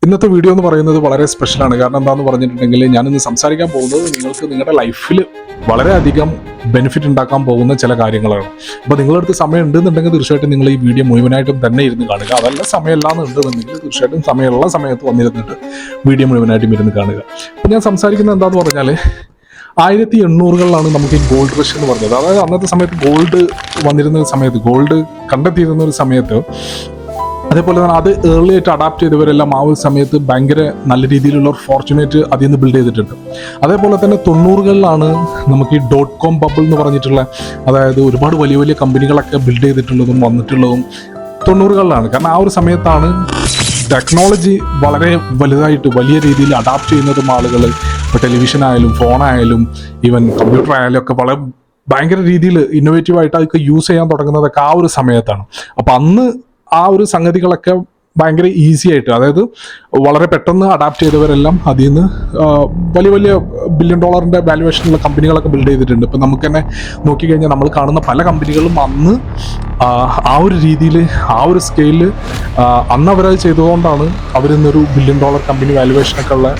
ഇന്നത്തെ വീഡിയോ എന്ന് പറയുന്നത് വളരെ സ്പെഷ്യലാണ്. കാരണം എന്താണെന്ന് പറഞ്ഞിട്ടുണ്ടെങ്കിൽ ഞാനിന്ന് സംസാരിക്കാൻ പോകുന്നത് നിങ്ങൾക്ക് നിങ്ങളുടെ ലൈഫിൽ വളരെയധികം ബെനിഫിറ്റ് ഉണ്ടാക്കാൻ പോകുന്ന ചില കാര്യങ്ങളാണ്. അപ്പോൾ നിങ്ങളടുത്ത് സമയം ഉണ്ടെന്നുണ്ടെങ്കിൽ തീർച്ചയായിട്ടും നിങ്ങൾ ഈ വീഡിയോ മുഴുവനായിട്ടും തന്നെ ഇരുന്ന് കാണുക. അതല്ല സമയമില്ലാന്ന് ഉണ്ടെന്നുണ്ടെങ്കിൽ തീർച്ചയായിട്ടും സമയമുള്ള സമയത്ത് വന്നിരുന്നിട്ട് വീഡിയോ മുഴുവനായിട്ടും ഇരുന്ന് കാണുക. അപ്പോൾ ഞാൻ സംസാരിക്കുന്നത് എന്താണെന്ന് പറഞ്ഞാൽ 1800-കളിലാണ് നമുക്ക് ഈ ഗോൾഡ് റഷ് എന്ന് പറഞ്ഞത്. അതായത് അന്നത്തെ സമയത്ത് ഗോൾഡ് വന്നിരുന്ന സമയത്ത്, ഗോൾഡ് കണ്ടെത്തിയിരുന്ന ഒരു സമയത്ത്, അതേപോലെ തന്നെ അത് ഏർലി ആയിട്ട് അഡാപ്റ്റ് ചെയ്തവരെല്ലാം ആ ഒരു സമയത്ത് ഭയങ്കര നല്ല രീതിയിലുള്ള ഒരു ഫോർച്യൂനേറ്റ് അതിൽ നിന്ന് ബിൽഡ് ചെയ്തിട്ടുണ്ട്. അതേപോലെ തന്നെ 90-കളിലാണ് നമുക്ക് ഈ .com ബബിൾ എന്ന് പറഞ്ഞിട്ടുള്ള, അതായത് ഒരുപാട് വലിയ വലിയ കമ്പനികളൊക്കെ ബിൽഡ് ചെയ്തിട്ടുള്ളതും വന്നിട്ടുള്ളതും 90-കളിലാണ്. കാരണം ആ ഒരു സമയത്താണ് ടെക്നോളജി വളരെ വലുതായിട്ട് വലിയ രീതിയിൽ അഡാപ്റ്റ് ചെയ്യുന്നതും ആളുകൾ. ഇപ്പോൾ ടെലിവിഷൻ ആയാലും ഫോണായാലും ഈവൻ കമ്പ്യൂട്ടർ ആയാലും ഒക്കെ വളരെ ഭയങ്കര രീതിയിൽ ഇന്നോവേറ്റീവായിട്ട് അതൊക്കെ യൂസ് ചെയ്യാൻ തുടങ്ങുന്നതൊക്കെ ആ ഒരു സമയത്താണ്. അപ്പം അന്ന് ആ ഒരു സംഗതികളൊക്കെ ഭയങ്കര ഈസി ആയിട്ട്, അതായത് വളരെ പെട്ടെന്ന് അഡാപ്റ്റ് ചെയ്തവരെല്ലാം അതിൽ നിന്ന് വലിയ വലിയ $1 ബില്യൺ വാല്യുവേഷനുള്ള കമ്പനികളൊക്കെ ബിൽഡ് ചെയ്തിട്ടുണ്ട്. ഇപ്പം നമുക്ക് തന്നെ നോക്കിക്കഴിഞ്ഞാൽ നമ്മൾ കാണുന്ന പല കമ്പനികളും അന്ന് ആ ഒരു രീതിയിൽ, ആ ഒരു സ്കെയിലിൽ അന്ന് അവരത് ചെയ്തുകൊണ്ടാണ് അവരിന്നൊരു $1 ബില്യൺ കമ്പനി വാല്യുവേഷനൊക്കെ ഉള്ള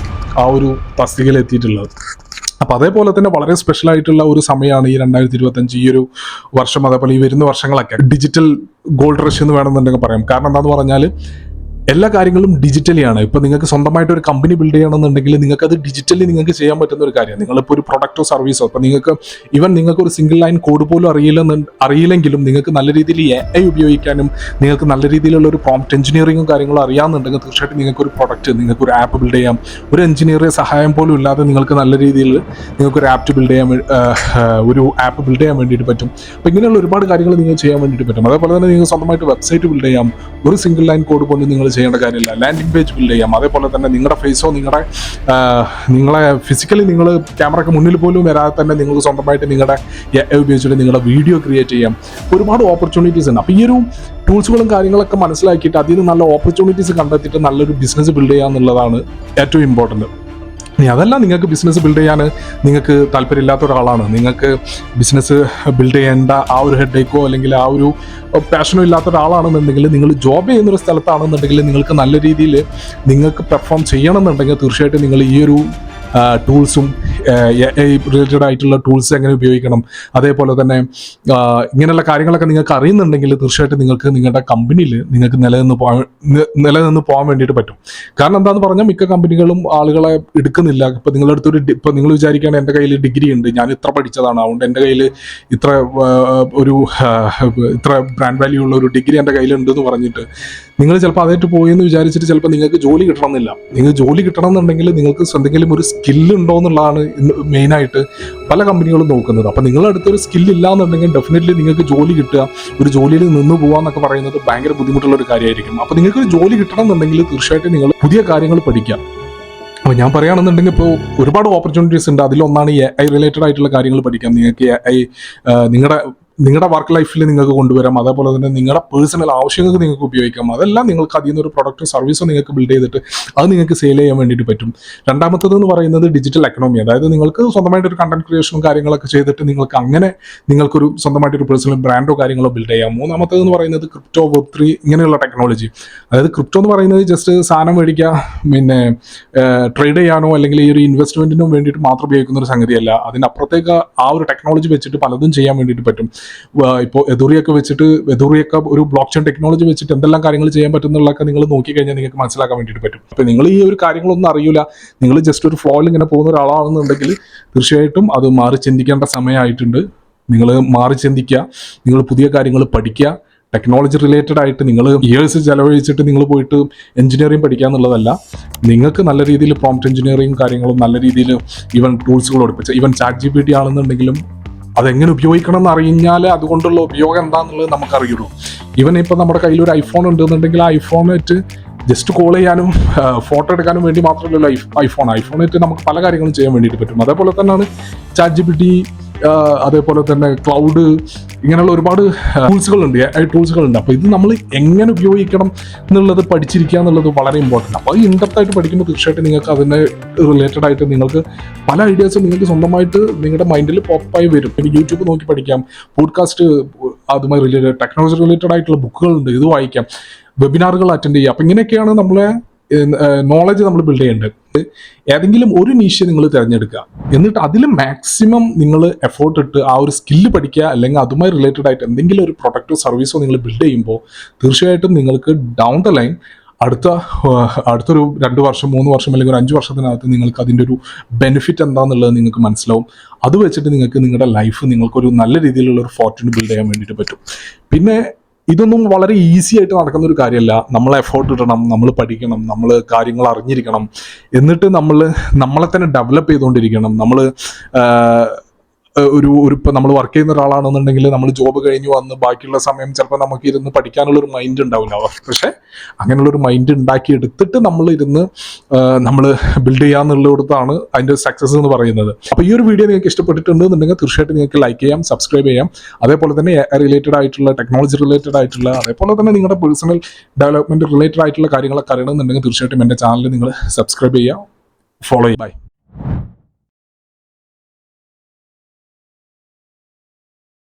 ആ ഒരു തസ്തികയിൽ എത്തിയിട്ടുള്ളത്. അപ്പോൾ അതേപോലെ തന്നെ വളരെ സ്പെഷ്യൽ ആയിട്ടുള്ള ഒരു സമയമാണ് ഈ 2025 ഈ ഒരു വർഷം. അതേപോലെ ഈ വരുന്ന വർഷങ്ങളൊക്കെ ഡിജിറ്റൽ ഗോൾഡ് റഷ് എന്ന് വേണമെന്നുണ്ടെങ്കിൽ പറയാം. കാരണം എന്താണെന്ന് പറഞ്ഞാൽ എല്ലാ കാര്യങ്ങളും ഡിജിറ്റലിയാണ്. ഇപ്പോൾ നിങ്ങൾക്ക് സ്വന്തമായിട്ട് ഒരു കമ്പനി ബിൽഡ് ചെയ്യണമെന്നുണ്ടെങ്കിൽ നിങ്ങൾക്കത് ഡിജിറ്റലി നിങ്ങൾക്ക് ചെയ്യാൻ പറ്റുന്ന ഒരു കാര്യമാണ്. നിങ്ങളിപ്പോൾ ഒരു പ്രൊഡക്റ്റോ സർവീസോ, ഇപ്പോൾ നിങ്ങൾക്ക് ഒരു സിംഗിൾ ലൈൻ കോഡ് പോലും അറിയില്ലെങ്കിലും നിങ്ങൾക്ക് നല്ല രീതിയിൽ AI ഉപയോഗിക്കാനും നിങ്ങൾക്ക് നല്ല രീതിയിലുള്ള ഒരു പ്രോംപ്റ്റ് എഞ്ചിനീയറിങ്ങും കാര്യങ്ങളും അറിയാമെന്നുണ്ടെങ്കിൽ തീർച്ചയായിട്ടും നിങ്ങൾക്കൊരു പ്രൊഡക്റ്റ്, നിങ്ങൾക്കൊരു ആപ്പ് ബിൽഡ് ചെയ്യാം. ഒരു എഞ്ചിനീയറുടെ സഹായം പോലും ഇല്ലാതെ നിങ്ങൾക്ക് നല്ല രീതിയിൽ നിങ്ങൾക്കൊരു ആപ്പ് ബിൽഡ് ചെയ്യാൻ വേണ്ടിയിട്ട് പറ്റും. അപ്പോൾ ഇങ്ങനെയുള്ള ഒരുപാട് കാര്യങ്ങൾ നിങ്ങൾ ചെയ്യാൻ വേണ്ടിയിട്ട് പറ്റും. അതേപോലെ തന്നെ നിങ്ങൾക്ക് സ്വന്തമായിട്ട് വെബ്സൈറ്റ് ബിൽഡ് ചെയ്യാം. ഒരു സിംഗിൾ ലൈൻ കോഡ് പോലും നിങ്ങൾ ചെയ്യേണ്ട കാര്യമില്ല. ലാൻഡിംഗ് പേജ് ബിൽഡ് ചെയ്യാം. അതേപോലെ തന്നെ നിങ്ങളുടെ ഫേസോ നിങ്ങളെ ഫിസിക്കലി നിങ്ങൾ ക്യാമറയ്ക്ക് മുന്നിൽ പോലും വരാതെ തന്നെ നിങ്ങൾക്ക് സ്വന്തമായിട്ട് നിങ്ങളുടെ AI ഉപയോഗിച്ചിട്ട് നിങ്ങളുടെ വീഡിയോ ക്രിയേറ്റ് ചെയ്യാം. ഒരുപാട് ഓപ്പർച്യൂണിറ്റീസ് ഉണ്ട്. അപ്പോൾ ഈ ഒരു ടൂൾസുകളും കാര്യങ്ങളൊക്കെ മനസ്സിലാക്കിയിട്ട് അതിൽ നിന്ന് നല്ല ഓപ്പർച്യൂണിറ്റീസ് കണ്ടെത്തിയിട്ട് നല്ലൊരു ബിസിനസ് ബിൽഡ് ചെയ്യുക എന്നുള്ളതാണ് ഏറ്റവും ഇമ്പോർട്ടൻറ്റ്. ഇനി അതല്ല, നിങ്ങൾക്ക് ബിസിനസ് ബിൽഡ് ചെയ്യാൻ നിങ്ങൾക്ക് താല്പര്യമില്ലാത്ത ഒരാളാണ്, നിങ്ങൾക്ക് ബിസിനസ് ബിൽഡ് ചെയ്യേണ്ട ആ ഒരു ഹെഡേക്കോ അല്ലെങ്കിൽ ആ ഒരു പാഷനോ ഇല്ലാത്ത ഒരാളാണെന്നുണ്ടെങ്കിൽ, നിങ്ങൾ ജോബ് ചെയ്യുന്നൊരു സ്ഥലത്താണെന്നുണ്ടെങ്കിൽ നിങ്ങൾക്ക് നല്ല രീതിയിൽ നിങ്ങൾക്ക് പെർഫോം ചെയ്യണമെന്നുണ്ടെങ്കിൽ തീർച്ചയായിട്ടും നിങ്ങൾ ഈ ഒരു ടൂൾസും AI റിലേറ്റഡ് ആയിട്ടുള്ള ടൂൾസ് എങ്ങനെ ഉപയോഗിക്കണം, അതേപോലെ തന്നെ ഇങ്ങനെയുള്ള കാര്യങ്ങളൊക്കെ നിങ്ങൾക്ക് അറിയുന്നുണ്ടെങ്കിൽ തീർച്ചയായിട്ടും നിങ്ങൾക്ക് നിങ്ങളുടെ കമ്പനിയിൽ നിങ്ങൾക്ക് നിലനിന്ന് പോകാൻ വേണ്ടിയിട്ട് പറ്റും. കാരണം എന്താണെന്ന് പറഞ്ഞാൽ മിക്ക കമ്പനികളും ആളുകളെ എടുക്കുന്നില്ല. ഇപ്പോൾ ഇപ്പോൾ നിങ്ങൾ വിചാരിക്കുകയാണ് എൻ്റെ കയ്യിൽ ഡിഗ്രി ഉണ്ട്, ഞാൻ ഇത്ര പഠിച്ചതാണ്, അതുകൊണ്ട് എൻ്റെ കയ്യിൽ ഇത്ര ബ്രാൻഡ് വാല്യൂ ഉള്ള ഒരു ഡിഗ്രി എൻ്റെ കയ്യിലുണ്ടെന്ന് പറഞ്ഞിട്ട് നിങ്ങൾ ചിലപ്പോൾ അതായിട്ട് പോയെന്ന് വിചാരിച്ചിട്ട് ചിലപ്പോൾ നിങ്ങൾക്ക് ജോലി കിട്ടണമെന്നില്ല. നിങ്ങൾക്ക് ജോലി കിട്ടണമെന്നുണ്ടെങ്കിൽ നിങ്ങൾക്ക് എന്തെങ്കിലും ഒരു സ്കില്ല് ഉണ്ടോ എന്നുള്ളതാണ് മെയിനായിട്ട് പല കമ്പനികളും നോക്കുന്നത്. അപ്പോൾ നിങ്ങളുടെ അടുത്തൊരു സ്കില്ലില്ല എന്നുണ്ടെങ്കിൽ ഡെഫിനറ്റ്ലി നിങ്ങൾക്ക് ജോലി കിട്ടുക, ഒരു ജോലിയിൽ നിന്ന് പോകാമെന്നൊക്കെ പറയുന്നത് ഭയങ്കര ബുദ്ധിമുട്ടുള്ള ഒരു കാര്യമായിരിക്കും. അപ്പോൾ നിങ്ങൾക്കൊരു ജോലി കിട്ടണമെന്നുണ്ടെങ്കിൽ തീർച്ചയായിട്ടും നിങ്ങൾ പുതിയ കാര്യങ്ങൾ പഠിക്കുക. അപ്പോൾ ഞാൻ പറയുകയാണെന്നുണ്ടെങ്കിൽ ഇപ്പോൾ ഒരുപാട് ഓപ്പർച്യൂണിറ്റീസ് ഉണ്ട്. അതിലൊന്നാണ് AI റിലേറ്റഡ് ആയിട്ടുള്ള കാര്യങ്ങൾ പഠിക്കാം. നിങ്ങൾക്ക് AI നിങ്ങളുടെ വർക്ക് ലൈഫിൽ നിങ്ങൾക്ക് കൊണ്ടുവരാം. അതേപോലെ തന്നെ നിങ്ങളുടെ പേഴ്സണൽ ആവശ്യങ്ങൾക്ക് നിങ്ങൾക്ക് ഉപയോഗിക്കാം. അതെല്ലാം നിങ്ങൾക്ക് അതിൽ നിന്നൊരു പ്രൊഡക്റ്റോ സർവീസോ നിങ്ങൾക്ക് ബിൽഡ് ചെയ്തിട്ട് അത് നിങ്ങൾക്ക് സെയിൽ ചെയ്യാൻ വേണ്ടിയിട്ട് പറ്റും. രണ്ടാമത്തേതെന്ന് പറയുന്നത് ഡിജിറ്റൽ എക്കണോമി. അതായത് നിങ്ങൾക്ക് സ്വന്തമായിട്ടൊരു കണ്ടന്റ് ക്രിയേഷനും കാര്യങ്ങളൊക്കെ ചെയ്തിട്ട് നിങ്ങൾക്കൊരു സ്വന്തമായിട്ടൊരു പേഴ്സണൽ ബ്രാൻഡോ കാര്യങ്ങളോ ബിൽഡ് ചെയ്യാം. മൂന്നാമത്തേതെന്ന് പറയുന്നത് ക്രിപ്റ്റോ, Web3 ഇങ്ങനെയുള്ള ടെക്നോളജി. അതായത് ക്രിപ്റ്റോ എന്ന് പറയുന്നത് ജസ്റ്റ് സാധനം മേടിക്കുക, പിന്നെ ട്രേഡ് ചെയ്യാനോ അല്ലെങ്കിൽ ഈ ഒരു ഇൻവെസ്റ്റ്മെന്റിനോ വേണ്ടിയിട്ട് മാത്രം ഉപയോഗിക്കുന്ന ഒരു സംഗതിയല്ല. അതിനപ്പുറത്തേക്ക് ആ ഒരു ടെക്നോളജി വെച്ചിട്ട് പലതും ചെയ്യാൻ വേണ്ടിയിട്ട് പറ്റും. ഇപ്പോൾ എതൂറിയൊക്കെ ഒരു ബ്ലോക്ക് ചെയിൻ ടെക്നോളജി വെച്ചിട്ട് എന്തെല്ലാം കാര്യങ്ങൾ ചെയ്യാൻ പറ്റുന്നുള്ളതൊക്കെ നിങ്ങൾ നോക്കിക്കഴിഞ്ഞാൽ നിങ്ങൾക്ക് മനസ്സിലാക്കാൻ വേണ്ടിയിട്ട് പറ്റും. അപ്പോൾ നിങ്ങൾ ഈ ഒരു കാര്യങ്ങളൊന്നും അറിയില്ല, നിങ്ങൾ ജസ്റ്റ് ഒരു ഫ്ലോയിൽ ഇങ്ങനെ പോകുന്ന ഒരാളാണെന്നുണ്ടെങ്കിൽ തീർച്ചയായിട്ടും അത് മാറി ചിന്തിക്കേണ്ട സമയമായിട്ടുണ്ട്. നിങ്ങൾ മാറി ചിന്തിക്കുക, നിങ്ങൾ പുതിയ കാര്യങ്ങൾ പഠിക്കുക. ടെക്നോളജി റിലേറ്റഡ് ആയിട്ട് നിങ്ങൾ ഇയേഴ്സ് ചിലവഴിച്ചിട്ട് നിങ്ങൾ പോയിട്ട് എഞ്ചിനീയറിംഗ് പഠിക്കുക എന്നുള്ളതല്ല. നിങ്ങൾക്ക് നല്ല രീതിയിൽ പ്രോംപ്റ്റ് എഞ്ചിനീയറിംഗ് കാര്യങ്ങളും നല്ല രീതിയിൽ ഈവൻ ടൂൾസുകൾ പഠിപ്പിച്ച, ഈവൻ ChatGPT ആണെന്നുണ്ടെങ്കിലും അതെങ്ങനെ ഉപയോഗിക്കണം എന്ന് അറിഞ്ഞാൽ അതുകൊണ്ടുള്ള ഉപയോഗം എന്താണെന്നുള്ളത് നമുക്കറിയുള്ളൂ. ഈവൻ ഇപ്പോൾ നമ്മുടെ കയ്യിൽ ഒരു ഐഫോൺ ഉണ്ടെന്നുണ്ടെങ്കിൽ ആ ഐഫോണായിട്ട് ജസ്റ്റ് കോൾ ചെയ്യാനും ഫോട്ടോ എടുക്കാനും വേണ്ടി മാത്രമല്ലല്ലോ ഐഫോണായിട്ട് നമുക്ക് പല കാര്യങ്ങളും ചെയ്യാൻ വേണ്ടിയിട്ട് പറ്റും. അതേപോലെ തന്നെയാണ് ChatGPT, അതേപോലെ തന്നെ ക്ലൗഡ്, ഇങ്ങനെയുള്ള ഒരുപാട് ടൂൾസുകളുണ്ട്, AI ടൂൾസുകളുണ്ട്. അപ്പോൾ ഇത് നമ്മൾ എങ്ങനെ ഉപയോഗിക്കണം എന്നുള്ളത് പഠിച്ചിരിക്കുക എന്നുള്ളത് വളരെ ഇമ്പോർട്ടൻ്റ്. അപ്പോൾ അത് ഇൻഡെപ്തായിട്ട് പഠിക്കുമ്പോൾ തീർച്ചയായിട്ടും നിങ്ങൾക്ക് അതിനെ റിലേറ്റഡ് ആയിട്ട് നിങ്ങൾക്ക് പല ഐഡിയാസും നിങ്ങൾക്ക് സ്വന്തമായിട്ട് നിങ്ങളുടെ മൈൻഡിൽ പോപ്പായി വരും. പിന്നെ യൂട്യൂബ് നോക്കി പഠിക്കാം, പോഡ്കാസ്റ്റ് അതുമായി റിലേറ്റഡ് ടെക്നോളജി റിലേറ്റഡ് ആയിട്ടുള്ള ബുക്കുകളുണ്ട്, ഇത് വായിക്കാം, വെബിനാറുകൾ അറ്റൻഡ് ചെയ്യുക. അപ്പോൾ ഇങ്ങനെയൊക്കെയാണ് നമ്മളെ നോളജ് നമ്മൾ ബിൽഡ് ചെയ്യേണ്ടത്. ഏതെങ്കിലും ഒരു നീഷ് നിങ്ങൾ തിരഞ്ഞെടുക്കുക, എന്നിട്ട് അതിൽ മാക്സിമം നിങ്ങൾ എഫോർട്ട് ഇട്ട് ആ ഒരു സ്കില്ല് പഠിക്കുക, അല്ലെങ്കിൽ അതുമായി റിലേറ്റഡ് ആയിട്ട് എന്തെങ്കിലും ഒരു പ്രൊഡക്റ്റോ സർവീസോ നിങ്ങൾ ബിൽഡ് ചെയ്യുമ്പോൾ തീർച്ചയായിട്ടും നിങ്ങൾക്ക് ഡൗൺ ദ ലൈൻ അടുത്തൊരു 2 വർഷം 3 വർഷം അല്ലെങ്കിൽ ഒരു 5 വർഷത്തിനകത്ത് നിങ്ങൾക്ക് അതിൻ്റെ ഒരു ബെനിഫിറ്റ് എന്താണെന്നുള്ളത് നിങ്ങൾക്ക് മനസ്സിലാവും. അത് വെച്ചിട്ട് നിങ്ങൾക്ക് നിങ്ങളുടെ ലൈഫ് നിങ്ങൾക്കൊരു നല്ല രീതിയിലുള്ള ഒരു ഫോർച്യൂൺ ബിൽഡ് ചെയ്യാൻ വേണ്ടിയിട്ട് പറ്റും. പിന്നെ ഇതൊന്നും വളരെ ഈസി ആയിട്ട് നടക്കുന്ന ഒരു കാര്യമല്ല. നമ്മൾ എഫോർട്ട് ഇടണം, നമ്മൾ പഠിക്കണം, നമ്മൾ കാര്യങ്ങൾ അറിഞ്ഞിരിക്കണം, എന്നിട്ട് നമ്മളെ തന്നെ ഡെവലപ്പ് ചെയ്തുകൊണ്ടിരിക്കണം. നമ്മൾ ഒരു ഇപ്പം നമ്മൾ വർക്ക് ചെയ്യുന്ന ഒരാളാണെന്നുണ്ടെങ്കിൽ നമ്മൾ ജോബ് കഴിഞ്ഞ് വന്ന് ബാക്കിയുള്ള സമയം ചിലപ്പോൾ നമുക്ക് ഇരുന്ന് പഠിക്കാനുള്ളൊരു മൈൻഡ് ഉണ്ടാവില്ല. പക്ഷേ അങ്ങനെയുള്ളൊരു മൈൻഡ് ഉണ്ടാക്കിയെടുത്തിട്ട് നമ്മൾ ബിൽഡ് ചെയ്യാന്നുള്ളിടത്താണ് അതിൻ്റെ സക്സസ് എന്ന് പറയുന്നത്. അപ്പോൾ ഈ ഒരു വീഡിയോ നിങ്ങൾക്ക് ഇഷ്ടപ്പെട്ടിട്ടുണ്ടെന്നുണ്ടെങ്കിൽ തീർച്ചയായിട്ടും നിങ്ങൾക്ക് ലൈക്ക് ചെയ്യാം, സബ്സ്ക്രൈബ് ചെയ്യാം. അതേപോലെ തന്നെ റിലേറ്റഡ് ആയിട്ടുള്ള ടെക്നോളജി റിലേറ്റഡ് ആയിട്ടുള്ള, അതേപോലെ തന്നെ നിങ്ങളുടെ പേഴ്സണൽ ഡെവലപ്മെൻറ്റ് റിലേറ്റഡ് ആയിട്ടുള്ള കാര്യങ്ങളൊക്കെ അറിയണമെന്നുണ്ടെങ്കിൽ തീർച്ചയായിട്ടും എൻ്റെ ചാനൽ നിങ്ങൾ സബ്സ്ക്രൈബ് ചെയ്യുക, ഫോളോ ചെയ്യുക. ബൈ.